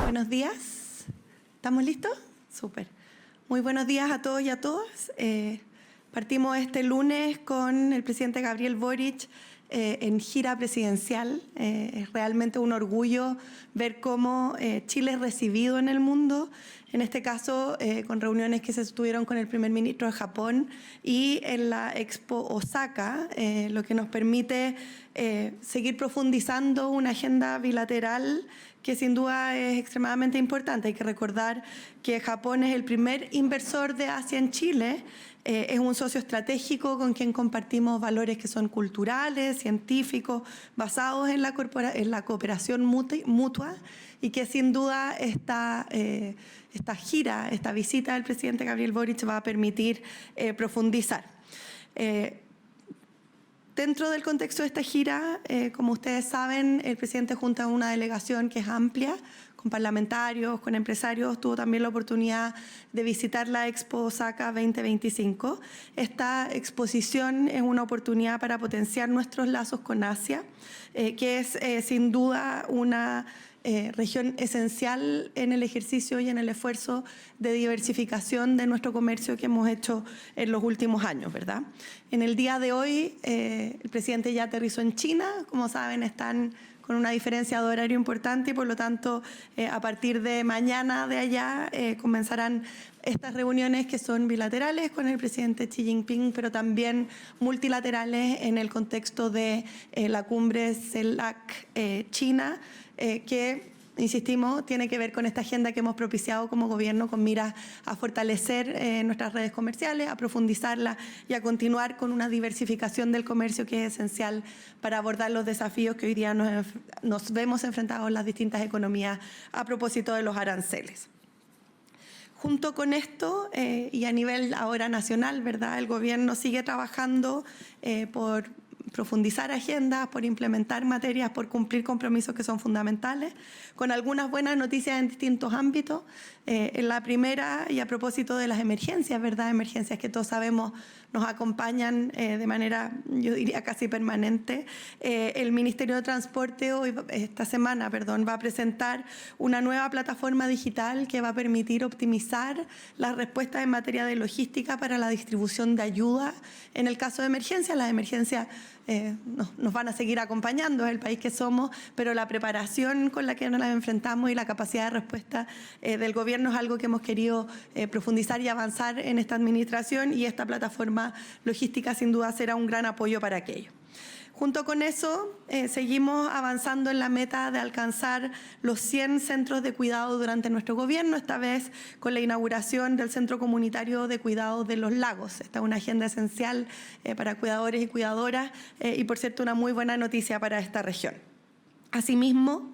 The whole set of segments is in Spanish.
Buenos días. ¿Estamos listos? Súper. Muy buenos días a todos y a todas. Partimos este lunes con el presidente Gabriel Boric en gira presidencial. Es realmente un orgullo ver cómo Chile es recibido en el mundo, en este caso con reuniones que se tuvieron con el primer ministro de Japón y en la Expo Osaka, lo que nos permite seguir profundizando una agenda bilateral que sin duda es extremadamente importante. Hay que recordar que Japón es el primer inversor de Asia en Chile, es un socio estratégico con quien compartimos valores que son culturales, científicos, basados en la cooperación mutua y que sin duda esta gira, esta visita del presidente Gabriel Boric va a permitir profundizar. Dentro del contexto de esta gira, como ustedes saben, el presidente junta a una delegación que es amplia, con parlamentarios, con empresarios, tuvo también la oportunidad de visitar la Expo Osaka 2025. Esta exposición es una oportunidad para potenciar nuestros lazos con Asia, que es sin duda una región esencial en el ejercicio y en el esfuerzo de diversificación de nuestro comercio que hemos hecho en los últimos años, ¿verdad? En el día de hoy, el presidente ya aterrizó en China. Como saben, están con una diferencia de horario importante y por lo tanto a partir de mañana de allá comenzarán estas reuniones que son bilaterales con el presidente Xi Jinping, pero también multilaterales en el contexto de la cumbre CELAC-China, que, insistimos, tiene que ver con esta agenda que hemos propiciado como gobierno con miras a fortalecer nuestras redes comerciales, a profundizarlas y a continuar con una diversificación del comercio que es esencial para abordar los desafíos que hoy día nos vemos enfrentados en las distintas economías a propósito de los aranceles. Junto con esto, y a nivel ahora nacional, ¿verdad?, el gobierno sigue trabajando por profundizar agendas, por implementar materias, por cumplir compromisos que son fundamentales, con algunas buenas noticias en distintos ámbitos. En la primera, y a propósito de las emergencias, ¿verdad?, emergencias que todos sabemos nos acompañan de manera, yo diría, casi permanente. El Ministerio de Transporte esta semana, va a presentar una nueva plataforma digital que va a permitir optimizar las respuestas en materia de logística para la distribución de ayuda en el caso de emergencias. Las emergencias nos van a seguir acompañando, es el país que somos, pero la preparación con la que nos las enfrentamos y la capacidad de respuesta del gobierno es algo que hemos querido profundizar y avanzar en esta administración, y esta plataforma logística sin duda será un gran apoyo para aquello. Junto con eso, seguimos avanzando en la meta de alcanzar los 100 centros de cuidado durante nuestro gobierno, esta vez con la inauguración del Centro Comunitario de Cuidado de los Lagos. Esta es una agenda esencial para cuidadores y cuidadoras y, por cierto, una muy buena noticia para esta región. Asimismo,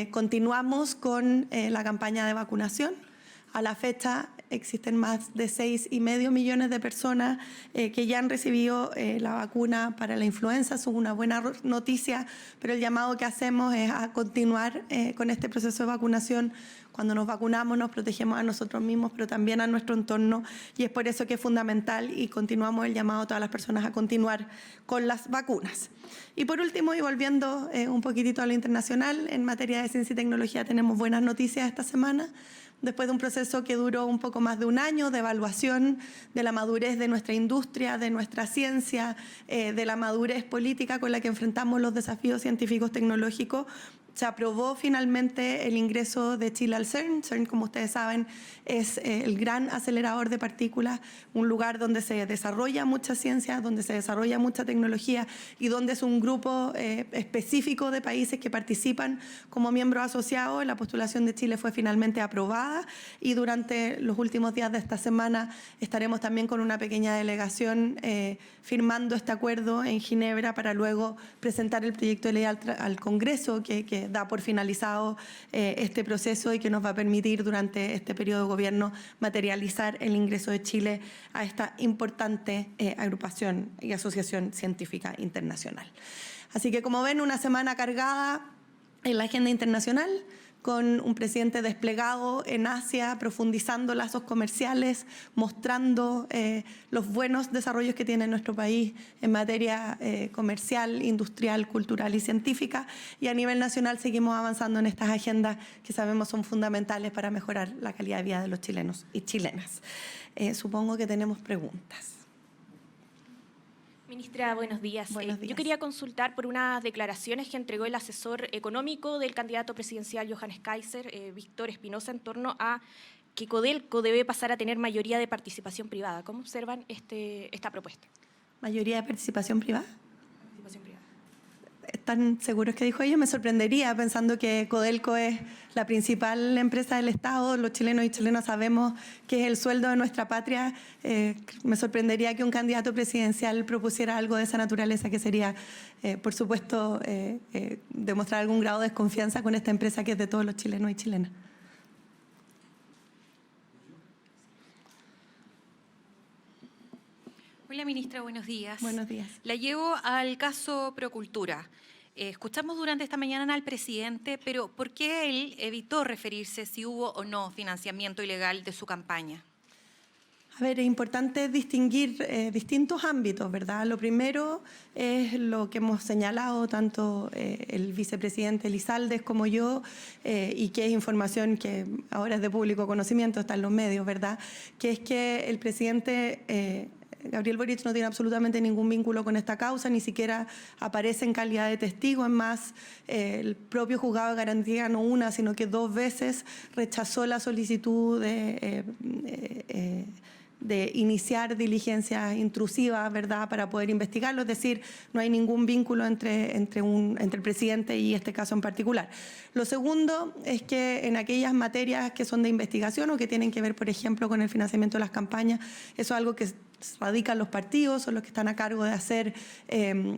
continuamos con la campaña de vacunación. A la fecha existen más de 6,5 millones de personas que ya han recibido la vacuna para la influenza. Eso es una buena noticia, pero el llamado que hacemos es a continuar con este proceso de vacunación. Cuando nos vacunamos nos protegemos a nosotros mismos, pero también a nuestro entorno, y es por eso que es fundamental y continuamos el llamado a todas las personas a continuar con las vacunas. Y por último, y volviendo un poquitito a lo internacional, en materia de ciencia y tecnología tenemos buenas noticias esta semana. Después de un proceso que duró un poco más de un año de evaluación de la madurez de nuestra industria, de nuestra ciencia, de la madurez política con la que enfrentamos los desafíos científicos tecnológicos, se aprobó finalmente el ingreso de Chile al CERN. CERN, como ustedes saben, es el gran acelerador de partículas, un lugar donde se desarrolla mucha ciencia, donde se desarrolla mucha tecnología y donde es un grupo específico de países que participan como miembros asociados. La postulación de Chile fue finalmente aprobada y durante los últimos días de esta semana estaremos también con una pequeña delegación firmando este acuerdo en Ginebra para luego presentar el proyecto de ley al Congreso que da por finalizado este proceso y que nos va a permitir durante este periodo de gobierno materializar el ingreso de Chile a esta importante agrupación y asociación científica internacional. Así que, como ven, una semana cargada en la agenda internacional, con un presidente desplegado en Asia, profundizando lazos comerciales, mostrando los buenos desarrollos que tiene nuestro país en materia comercial, industrial, cultural y científica. Y a nivel nacional seguimos avanzando en estas agendas que sabemos son fundamentales para mejorar la calidad de vida de los chilenos y chilenas. Supongo que tenemos preguntas. Ministra, buenos días. Buenos días. Yo quería consultar por unas declaraciones que entregó el asesor económico del candidato presidencial Johannes Kaiser, Víctor Espinosa, en torno a que Codelco debe pasar a tener mayoría de participación privada. ¿Cómo observan esta propuesta? ¿Mayoría de participación privada? Participación privada. ¿Están seguros que dijo ello? Me sorprendería pensando que Codelco es la principal empresa del Estado. Los chilenos y chilenas sabemos que es el sueldo de nuestra patria. Me sorprendería que un candidato presidencial propusiera algo de esa naturaleza, que sería, por supuesto, demostrar algún grado de desconfianza con esta empresa que es de todos los chilenos y chilenas. Hola, ministra, buenos días. Buenos días. La llevo al caso Procultura. Escuchamos durante esta mañana al presidente, pero ¿por qué él evitó referirse si hubo o no financiamiento ilegal de su campaña? A ver, es importante distinguir distintos ámbitos, ¿verdad? Lo primero es lo que hemos señalado tanto el vicepresidente Elizalde como yo, y que es información que ahora es de público conocimiento, está en los medios, ¿verdad? Que es que el presidente Gabriel Boric no tiene absolutamente ningún vínculo con esta causa, ni siquiera aparece en calidad de testigo. Es más, el propio juzgado de garantía no una, sino que 2 veces rechazó la solicitud de iniciar diligencias intrusivas, ¿verdad?, para poder investigarlo. Es decir, no hay ningún vínculo entre el presidente y este caso en particular. Lo segundo es que en aquellas materias que son de investigación o que tienen que ver, por ejemplo, con el financiamiento de las campañas, eso es algo que radican los partidos, son los que están a cargo de hacer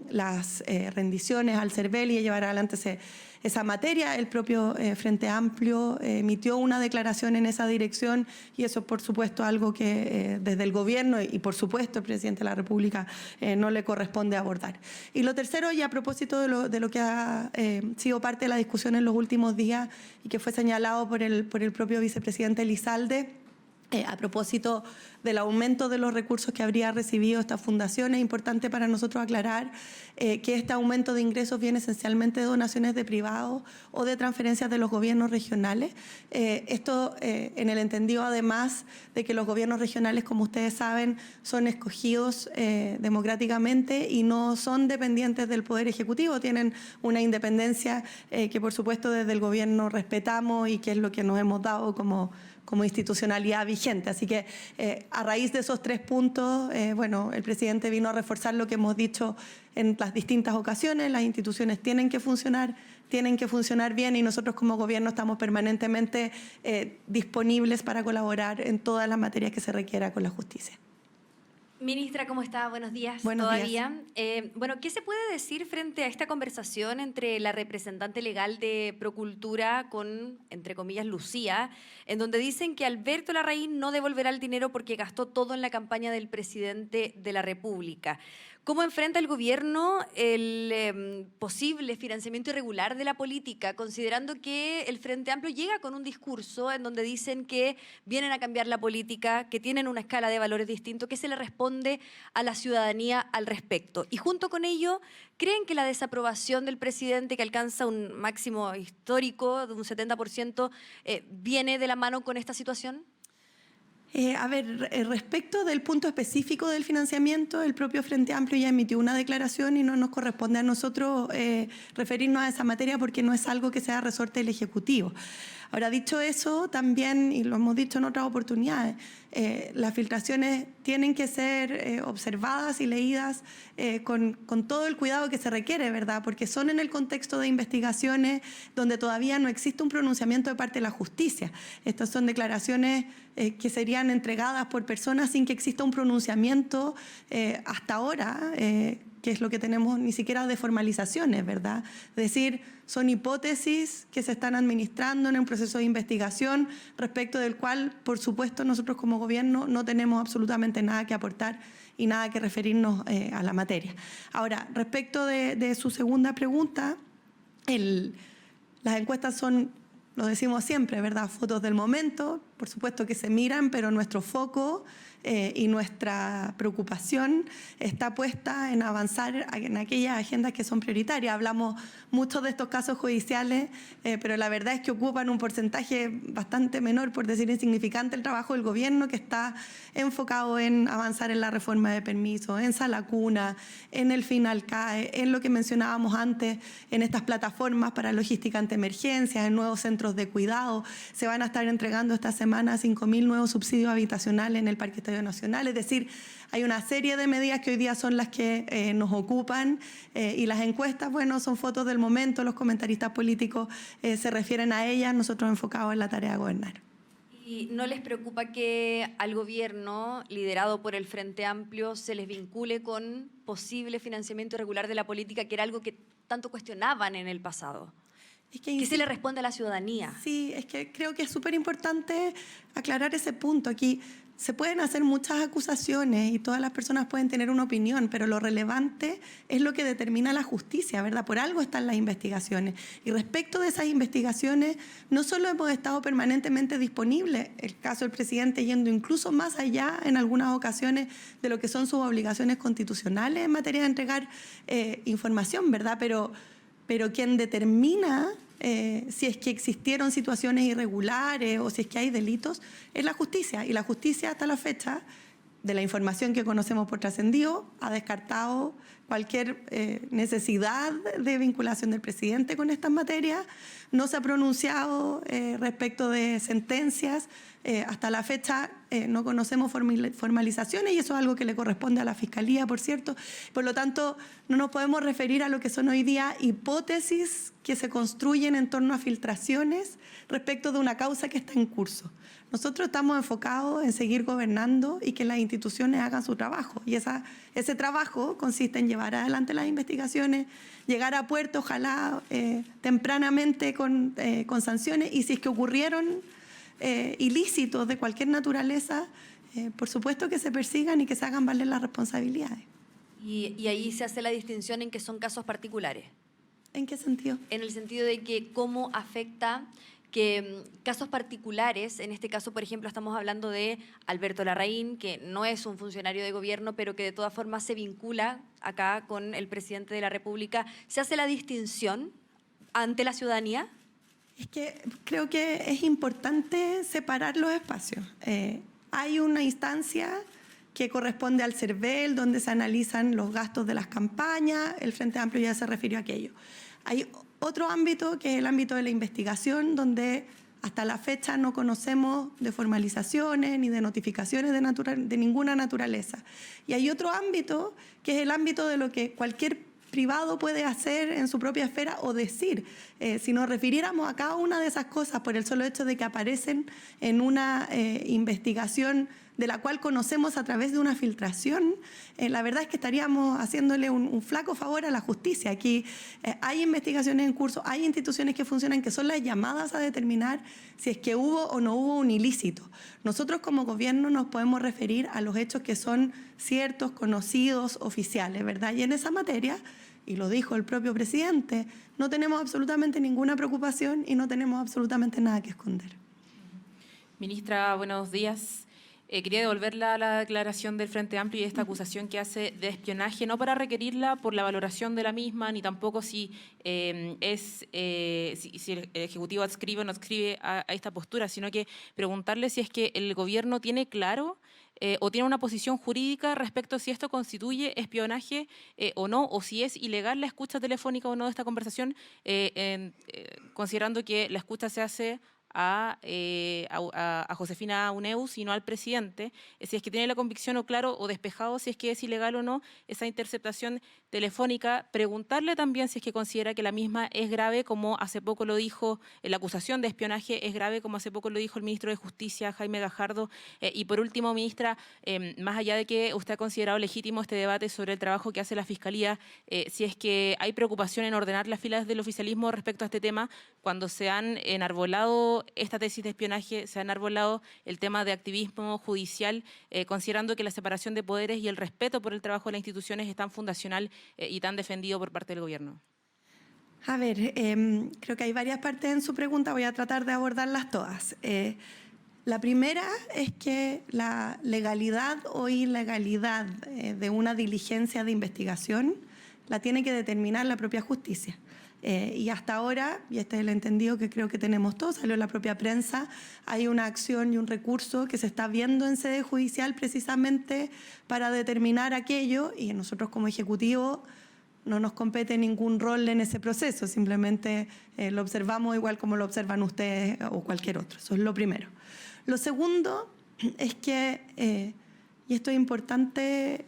las rendiciones al CERVEL y llevar adelante esa materia. El propio Frente Amplio emitió una declaración en esa dirección y eso, por supuesto, algo que desde el gobierno y, por supuesto, el presidente de la República no le corresponde abordar. Y lo tercero, y a propósito de lo que ha sido parte de la discusión en los últimos días y que fue señalado por el propio vicepresidente Elizalde, a propósito del aumento de los recursos que habría recibido esta fundación, es importante para nosotros aclarar que este aumento de ingresos viene esencialmente de donaciones de privados o de transferencias de los gobiernos regionales. Esto en el entendido, además, de que los gobiernos regionales, como ustedes saben, son escogidos democráticamente y no son dependientes del Poder Ejecutivo, tienen una independencia que, por supuesto, desde el gobierno respetamos y que es lo que nos hemos dado como institucionalidad vigente. Así que a raíz de esos 3 puntos, bueno, el presidente vino a reforzar lo que hemos dicho en las distintas ocasiones. Las instituciones tienen que funcionar bien y nosotros como gobierno estamos permanentemente disponibles para colaborar en todas las materias que se requiera con la justicia. Ministra, ¿cómo está? Buenos días. Buenos días. Bueno, ¿qué se puede decir frente a esta conversación entre la representante legal de Procultura con, entre comillas, Lucía, en donde dicen que Alberto Larraín no devolverá el dinero porque gastó todo en la campaña del presidente de la República? ¿Cómo enfrenta el gobierno el posible financiamiento irregular de la política, considerando que el Frente Amplio llega con un discurso en donde dicen que vienen a cambiar la política, que tienen una escala de valores distintos, que se le responde a la ciudadanía al respecto? Y junto con ello, ¿creen que la desaprobación del presidente, que alcanza un máximo histórico de un 70%, viene de la mano con esta situación? A ver, respecto del punto específico del financiamiento, el propio Frente Amplio ya emitió una declaración y no nos corresponde a nosotros referirnos a esa materia porque no es algo que sea resorte del Ejecutivo. Ahora, dicho eso, también, y lo hemos dicho en otras oportunidades, las filtraciones tienen que ser observadas y leídas con todo el cuidado que se requiere, ¿verdad? Porque son en el contexto de investigaciones donde todavía no existe un pronunciamiento de parte de la justicia. Estas son declaraciones que serían entregadas por personas sin que exista un pronunciamiento hasta ahora, que es lo que tenemos, ni siquiera de formalizaciones, ¿verdad? Es decir, son hipótesis que se están administrando en un proceso de investigación respecto del cual, por supuesto, nosotros como gobierno no tenemos absolutamente nada que aportar y nada que referirnos a la materia. Ahora, respecto de su segunda pregunta, Las encuestas son, lo decimos siempre, ¿verdad? Fotos del momento, por supuesto que se miran, pero nuestro foco y nuestra preocupación está puesta en avanzar en aquellas agendas que son prioritarias. Hablamos mucho de estos casos judiciales, pero la verdad es que ocupan un porcentaje bastante menor, por decir insignificante, el trabajo del gobierno, que está enfocado en avanzar en la reforma de permisos, en Sala Cuna, en el final CAE, en lo que mencionábamos antes, en estas plataformas para logística ante emergencias, en nuevos centros de cuidado. Se van a estar entregando esta semana 5.000 nuevos subsidios habitacionales en el Parque Estadio Nacional. Es decir, hay una serie de medidas que hoy día son las que nos ocupan y las encuestas, bueno, son fotos del momento, los comentaristas políticos se refieren a ellas, nosotros enfocados en la tarea de gobernar. ¿Y no les preocupa que al gobierno, liderado por el Frente Amplio, se les vincule con posible financiamiento irregular de la política, que era algo que tanto cuestionaban en el pasado? ¿Qué se le responde a la ciudadanía? Sí, es que creo que es súper importante aclarar ese punto. Aquí se pueden hacer muchas acusaciones y todas las personas pueden tener una opinión, pero lo relevante es lo que determina la justicia, ¿verdad? Por algo están las investigaciones. Y respecto de esas investigaciones, no solo hemos estado permanentemente disponibles, el caso del presidente yendo incluso más allá en algunas ocasiones de lo que son sus obligaciones constitucionales en materia de entregar información, ¿verdad? Pero quien determina si es que existieron situaciones irregulares o si es que hay delitos, es la justicia. Y la justicia hasta la fecha, de la información que conocemos por trascendido, ha descartado cualquier necesidad de vinculación del presidente con estas materias. No se ha pronunciado respecto de sentencias. Hasta la fecha no conocemos formalizaciones y eso es algo que le corresponde a la Fiscalía, por cierto. Por lo tanto, no nos podemos referir a lo que son hoy día hipótesis que se construyen en torno a filtraciones respecto de una causa que está en curso. Nosotros estamos enfocados en seguir gobernando y que las instituciones hagan su trabajo. Y ese trabajo consiste en llevar adelante las investigaciones, llegar a puerto, ojalá tempranamente con sanciones. Y si es que ocurrieron ilícitos de cualquier naturaleza, por supuesto que se persigan y que se hagan valer las responsabilidades. Y ahí se hace la distinción en que son casos particulares. ¿En qué sentido? En el sentido de que cómo afecta que casos particulares, en este caso, por ejemplo, estamos hablando de Alberto Larraín, que no es un funcionario de gobierno, pero que de todas formas se vincula acá con el presidente de la República. ¿Se hace la distinción ante la ciudadanía? Es que creo que es importante separar los espacios. Hay una instancia que corresponde al CERVEL, donde se analizan los gastos de las campañas, el Frente Amplio ya se refirió a aquello. Hay otro ámbito que es el ámbito de la investigación, donde hasta la fecha no conocemos de formalizaciones ni de notificaciones de ninguna naturaleza. Y hay otro ámbito que es el ámbito de lo que cualquier privado puede hacer en su propia esfera o decir. Si nos refiriéramos a cada una de esas cosas por el solo hecho de que aparecen en una investigación de la cual conocemos a través de una filtración, la verdad es que estaríamos haciéndole un flaco favor a la justicia. Aquí hay investigaciones en curso, hay instituciones que funcionan que son las llamadas a determinar si es que hubo o no hubo un ilícito. Nosotros como gobierno nos podemos referir a los hechos que son ciertos, conocidos, oficiales, ¿verdad? Y en esa materia, y lo dijo el propio presidente, no tenemos absolutamente ninguna preocupación y no tenemos absolutamente nada que esconder. Ministra, buenos días. Quería devolverla a la declaración del Frente Amplio y esta acusación que hace de espionaje, no para requerirla por la valoración de la misma, ni tampoco si el Ejecutivo adscribe o no adscribe a esta postura, sino que preguntarle si es que el Gobierno tiene claro o tiene una posición jurídica respecto a si esto constituye espionaje o no, o si es ilegal la escucha telefónica o no de esta conversación, considerando que la escucha se hace a Josefina Uneus y no al presidente, si es que tiene la convicción o claro o despejado si es que es ilegal o no esa interceptación telefónica, preguntarle también si es que considera que la misma es grave, como hace poco lo dijo, la acusación de espionaje es grave, como hace poco lo dijo el ministro de Justicia, Jaime Gajardo. Y por último, ministra, más allá de que usted ha considerado legítimo este debate sobre el trabajo que hace la Fiscalía, si es que hay preocupación en ordenar las filas del oficialismo respecto a este tema, cuando se han enarbolado esta tesis de espionaje, se ha enarbolado el tema de activismo judicial, considerando que la separación de poderes y el respeto por el trabajo de las instituciones es tan fundacional y tan defendido por parte del Gobierno. A ver, creo que hay varias partes en su pregunta, voy a tratar de abordarlas todas. La primera es que la legalidad o ilegalidad de una diligencia de investigación la tiene que determinar la propia justicia. Y hasta ahora, y este es el entendido que creo que tenemos todos, salió en la propia prensa, hay una acción y un recurso que se está viendo en sede judicial precisamente para determinar aquello, y nosotros como Ejecutivo no nos compete ningún rol en ese proceso, simplemente lo observamos igual como lo observan ustedes o cualquier otro. Eso es lo primero. Lo segundo es que, y esto es importante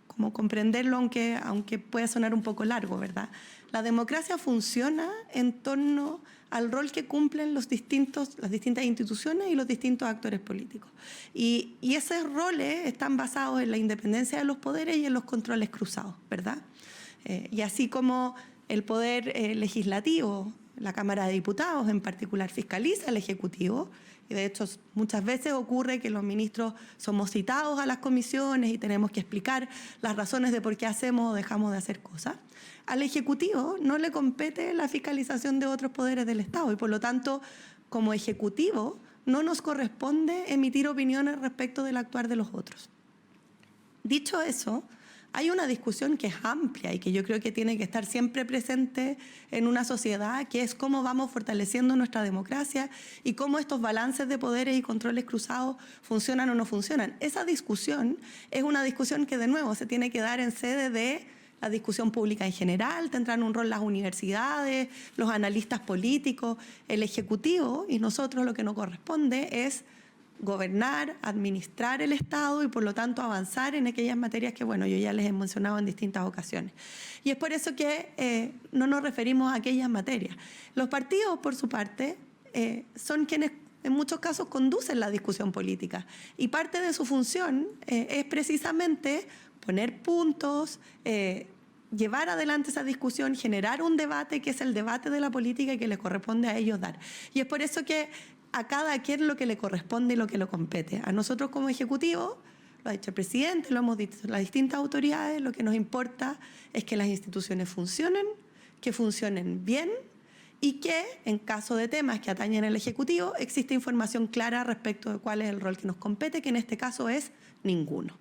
como comprenderlo, aunque pueda sonar un poco largo, ¿verdad? La democracia funciona en torno al rol que cumplen las distintas instituciones y los distintos actores políticos. Y esos roles están basados en la independencia de los poderes y en los controles cruzados, ¿verdad? Y así como el poder legislativo, la Cámara de Diputados en particular, fiscaliza al Ejecutivo, y de hecho muchas veces ocurre que los ministros somos citados a las comisiones y tenemos que explicar las razones de por qué hacemos o dejamos de hacer cosas. Al Ejecutivo no le compete la fiscalización de otros poderes del Estado y por lo tanto, como Ejecutivo, no nos corresponde emitir opiniones respecto del actuar de los otros. Dicho eso, hay una discusión que es amplia y que yo creo que tiene que estar siempre presente en una sociedad, que es cómo vamos fortaleciendo nuestra democracia y cómo estos balances de poderes y controles cruzados funcionan o no funcionan. Esa discusión es una discusión que, de nuevo, se tiene que dar en sede de la discusión pública en general, tendrán un rol las universidades, los analistas políticos, el Ejecutivo, y nosotros lo que nos corresponde es gobernar, administrar el Estado y por lo tanto avanzar en aquellas materias que, bueno, yo ya les he mencionado en distintas ocasiones. Y es por eso que no nos referimos a aquellas materias. Los partidos, por su parte, son quienes en muchos casos conducen la discusión política y parte de su función es precisamente poner puntos, llevar adelante esa discusión, generar un debate que es el debate de la política y que les corresponde a ellos dar. Y es por eso que a cada quien lo que le corresponde y lo que le compete. A nosotros como Ejecutivo, lo ha dicho el presidente, lo hemos dicho las distintas autoridades, lo que nos importa es que las instituciones funcionen, que funcionen bien y que en caso de temas que atañen al Ejecutivo existe información clara respecto de cuál es el rol que nos compete, que en este caso es ninguno.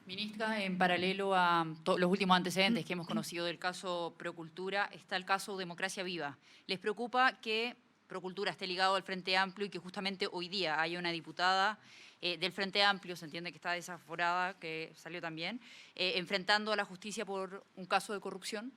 Ministra, en paralelo a los últimos antecedentes que hemos conocido del caso Procultura, está el caso Democracia Viva. ¿Les preocupa que Procultura esté ligado al Frente Amplio y que justamente hoy día haya una diputada del Frente Amplio, se entiende que está desaforada, que salió también, enfrentando a la justicia por un caso de corrupción?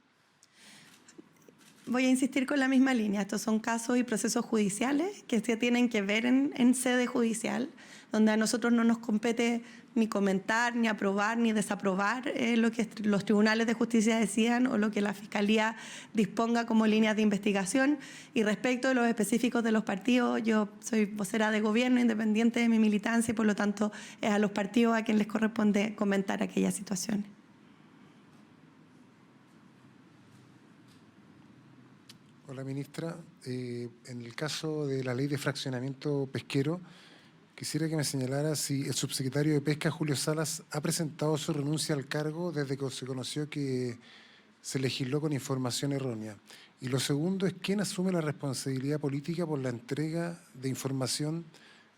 Voy a insistir con la misma línea. Estos son casos y procesos judiciales que se tienen que ver en sede judicial, donde a nosotros no nos compete ni comentar, ni aprobar, ni desaprobar lo que los tribunales de justicia decidan o lo que la Fiscalía disponga como líneas de investigación. Y respecto de los específicos de los partidos, yo soy vocera de gobierno, independiente de mi militancia, y por lo tanto es a los partidos a quien les corresponde comentar aquellas situaciones. Hola, ministra. En el caso de la ley de fraccionamiento pesquero, quisiera que me señalara si el subsecretario de Pesca, Julio Salas, ha presentado su renuncia al cargo desde que se conoció que se legisló con información errónea. Y lo segundo es quién asume la responsabilidad política por la entrega de información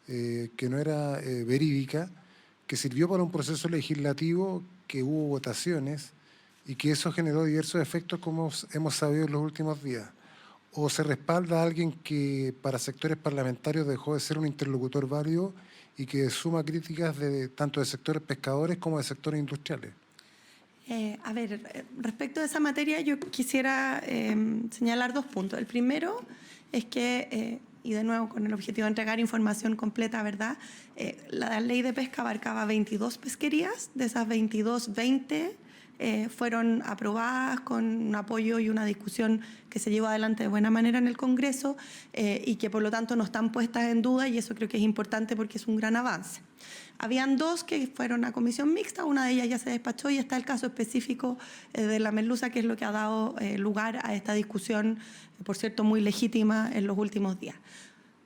que no era verídica, que sirvió para un proceso legislativo, que hubo votaciones y que eso generó diversos efectos, como hemos sabido en los últimos días. ¿O se respalda a alguien que para sectores parlamentarios dejó de ser un interlocutor válido y que suma críticas tanto de sectores pescadores como de sectores industriales? A ver, respecto de esa materia yo quisiera señalar dos puntos. El primero es que, y de nuevo con el objetivo de entregar información completa, ¿verdad? La ley de pesca abarcaba 22 pesquerías, de esas 22, 20 fueron aprobadas con un apoyo y una discusión que se llevó adelante de buena manera en el Congreso y que por lo tanto no están puestas en duda, y eso creo que es importante porque es un gran avance. Habían dos que fueron a comisión mixta, una de ellas ya se despachó y está el caso específico de la merluza, que es lo que ha dado lugar a esta discusión, por cierto, muy legítima en los últimos días.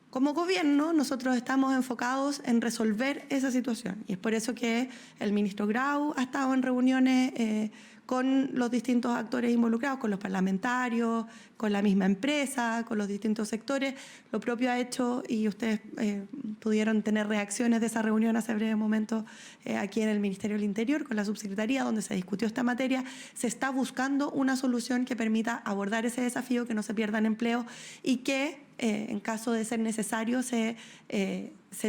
Como gobierno, nosotros estamos enfocados en resolver esa situación y es por eso que el ministro Grau ha estado en reuniones con los distintos actores involucrados, con los parlamentarios, con la misma empresa, con los distintos sectores. Lo propio ha hecho, y ustedes pudieron tener reacciones de esa reunión hace breve momento aquí en el Ministerio del Interior, con la subsecretaría, donde se discutió esta materia. Se está buscando una solución que permita abordar ese desafío, que no se pierdan empleos y que, en caso de ser necesario, se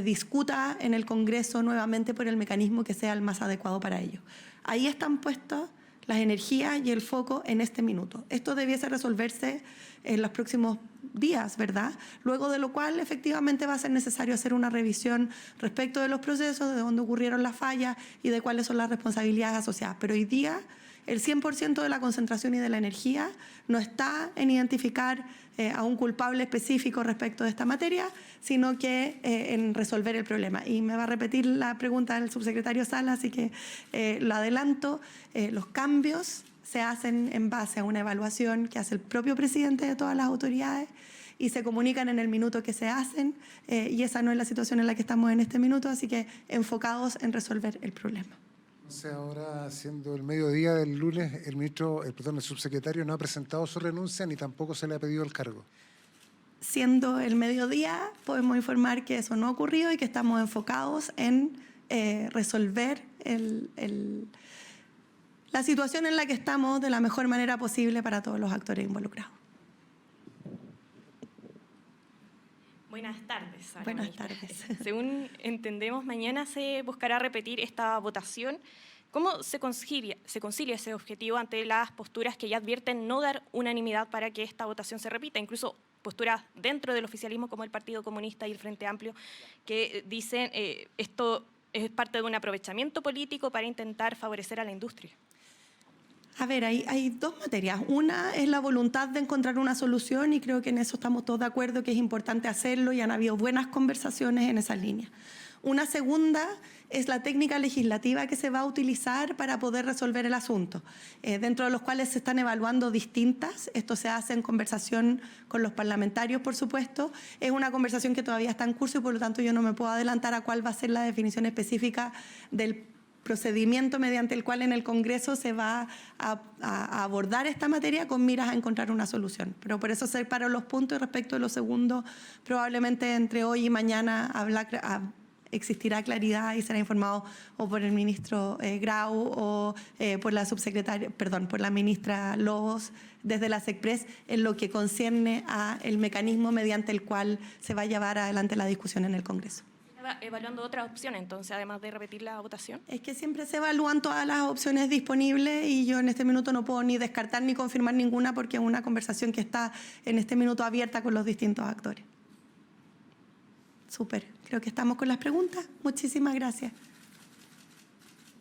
discuta en el Congreso nuevamente por el mecanismo que sea el más adecuado para ello. Ahí están puestas las energías y el foco en este minuto. Esto debiese resolverse en los próximos días, ¿verdad? Luego de lo cual efectivamente va a ser necesario hacer una revisión respecto de los procesos, de dónde ocurrieron las fallas y de cuáles son las responsabilidades asociadas. Pero hoy día el 100% de la concentración y de la energía no está en identificar a un culpable específico respecto de esta materia, sino que en resolver el problema. Y me va a repetir la pregunta del subsecretario Salas, así que lo adelanto. Los cambios se hacen en base a una evaluación que hace el propio presidente de todas las autoridades y se comunican en el minuto que se hacen, y esa no es la situación en la que estamos en este minuto, así que enfocados en resolver el problema. Entonces, ahora, siendo el mediodía del lunes, el subsecretario no ha presentado su renuncia ni tampoco se le ha pedido el cargo. Siendo el mediodía, podemos informar que eso no ha ocurrido y que estamos enfocados en resolver la situación en la que estamos de la mejor manera posible para todos los actores involucrados. Buenas tardes. Buenas tardes. Según entendemos, mañana se buscará repetir esta votación. ¿Cómo se concilia ese objetivo ante las posturas que ya advierten no dar unanimidad para que esta votación se repita? Incluso posturas dentro del oficialismo como el Partido Comunista y el Frente Amplio que dicen esto es parte de un aprovechamiento político para intentar favorecer a la industria. A ver, hay dos materias. Una es la voluntad de encontrar una solución y creo que en eso estamos todos de acuerdo que es importante hacerlo y han habido buenas conversaciones en esa línea. Una segunda es la técnica legislativa que se va a utilizar para poder resolver el asunto, dentro de los cuales se están evaluando distintas. Esto se hace en conversación con los parlamentarios, por supuesto. Es una conversación que todavía está en curso y por lo tanto yo no me puedo adelantar a cuál va a ser la definición específica del procedimiento mediante el cual en el Congreso se va a abordar esta materia con miras a encontrar una solución. Pero por eso separo los puntos y respecto de lo segundo, probablemente entre hoy y mañana existirá claridad y será informado o por el ministro Grau o por la subsecretaria, por la ministra Lobos desde la SECPRES en lo que concierne a el mecanismo mediante el cual se va a llevar adelante la discusión en el Congreso. Evaluando otras opciones, entonces, además de repetir la votación. Es que siempre se evalúan todas las opciones disponibles y yo en este minuto no puedo ni descartar ni confirmar ninguna porque es una conversación que está en este minuto abierta con los distintos actores. Súper, creo que estamos con las preguntas. Muchísimas gracias.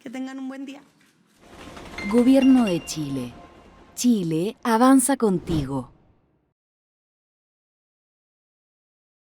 Que tengan un buen día. Gobierno de Chile. Chile avanza contigo.